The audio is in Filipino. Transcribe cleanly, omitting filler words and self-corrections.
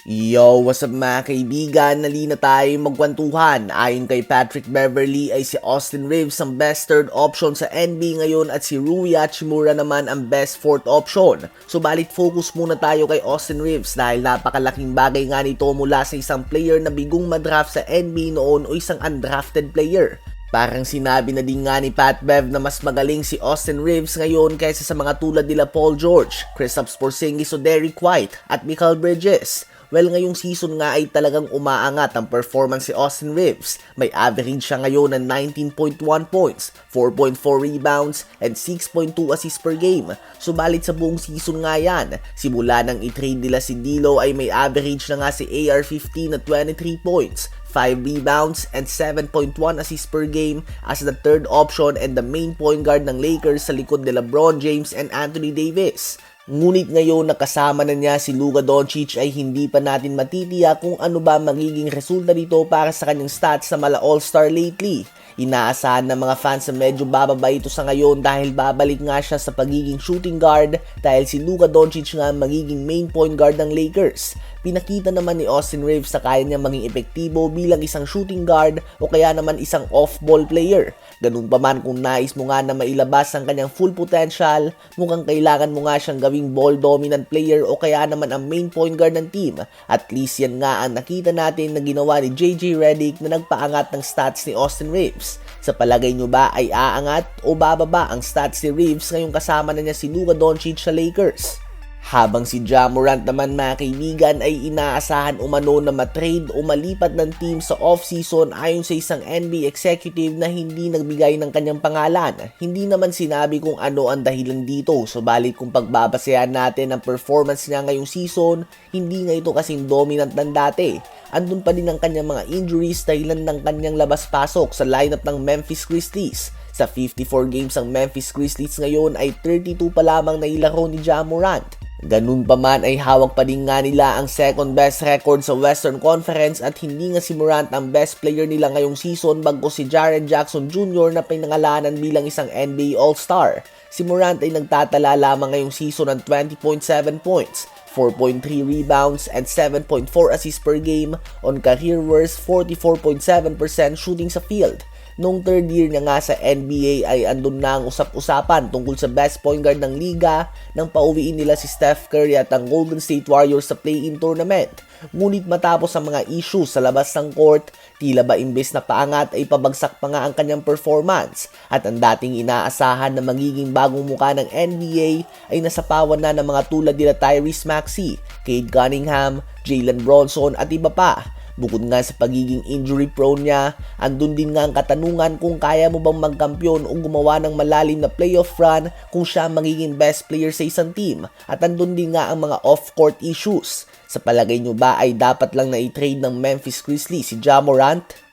Yo, what's up mga kaibigan? Nalina tayo magkwentuhan. Ayon kay Patrick Beverley ay si Austin Reeves ang best third option sa NBA ngayon at si Rui Hachimura naman ang best fourth option. Subalit focus muna tayo kay Austin Reeves dahil napakalaking bagay nga nito mula sa isang player na bigong madraft sa NBA noon o isang undrafted player. Parang sinabi na din nga ni Pat Bev na mas magaling si Austin Reeves ngayon kaysa sa mga tulad nila Paul George, Kristaps Porzingis o Derrick White at Mikal Bridges. Well, ngayong season nga ay talagang umaangat ang performance si Austin Reeves. May average siya ngayon ng 19.1 points, 4.4 rebounds, and 6.2 assists per game. Subalit sa buong season nga yan, simula nang i-trade nila si D'Lo ay may average na nga si AR-15 na 23 points, 5 rebounds, and 7.1 assists per game as the third option and the main point guard ng Lakers sa likod ni LeBron James and Anthony Davis. Ngunit ngayon nakasama na niya si Luka Doncic ay hindi pa natin matitiyak kung ano ba magiging resulta dito para sa kanyang stats sa mala All-Star lately. Inaasahan ng mga fans na medyo bababa ito sa ngayon dahil babalik nga siya sa pagiging shooting guard dahil si Luka Doncic nga magiging main point guard ng Lakers. Pinakita naman ni Austin Reeves na kaya niya maging epektibo bilang isang shooting guard o kaya naman isang off-ball player. Ganun pa man kung nais mo nga na mailabas ang kanyang full potential, mukhang kailangan mo nga siyang gawing ball-dominant player o kaya naman ang main point guard ng team. At least yan nga ang nakita natin na ginawa ni JJ Redick na nagpaangat ng stats ni Austin Reeves. Sa palagay nyo ba ay aangat o bababa ang stats ni Reeves ngayong kasama na niya si Luka Doncic sa Lakers? Habang si Ja Morant naman mga kaibigan ay inaasahan umano na matrade o malipat ng team sa off-season ayon sa isang NBA executive na hindi nagbigay ng kanyang pangalan. Hindi naman sinabi kung ano ang dahilan dito, subalit kung pagbabasehan natin ang performance niya ngayong season, hindi nga ito kasing dominant ng dati. Andun pa din ang kanyang mga injuries dahilan ng kanyang labas-pasok sa lineup ng Memphis Grizzlies. Sa 54 games ang Memphis Grizzlies ngayon ay 32 pa lamang na ilaro ni Ja Morant. Ganun pa man ay hawak pa din nga nila ang second best record sa Western Conference at hindi nga si Morant ang best player nila ngayong season bagkus si Jaren Jackson Jr. na pinangalanan bilang isang NBA All-Star. Si Morant ay nagtatala lamang ngayong season ng 20.7 points, 4.3 rebounds, and 7.4 assists per game on career worst 44.7% shooting sa field. Noong third year niya nga sa NBA ay andun na ang usap-usapan tungkol sa best point guard ng liga nang pauwiin nila si Steph Curry at ang Golden State Warriors sa play-in tournament. Ngunit matapos ang mga issues sa labas ng court, tila ba imbes na paangat ay pabagsak pa nga ang kanyang performance at ang dating inaasahan na magiging bagong muka ng NBA ay nasapawan na ng mga tulad nila Tyrese Maxey, Cade Cunningham, Jalen Bronson at iba pa. Bukod nga sa pagiging injury prone niya, andun din nga ang katanungan kung kaya mo bang magkampiyon o gumawa ng malalim na playoff run kung siya magiging best player sa isang team. At andun din nga ang mga off-court issues. Sa palagay nyo ba ay dapat lang na i-trade ng Memphis Grizzlies si Ja Morant?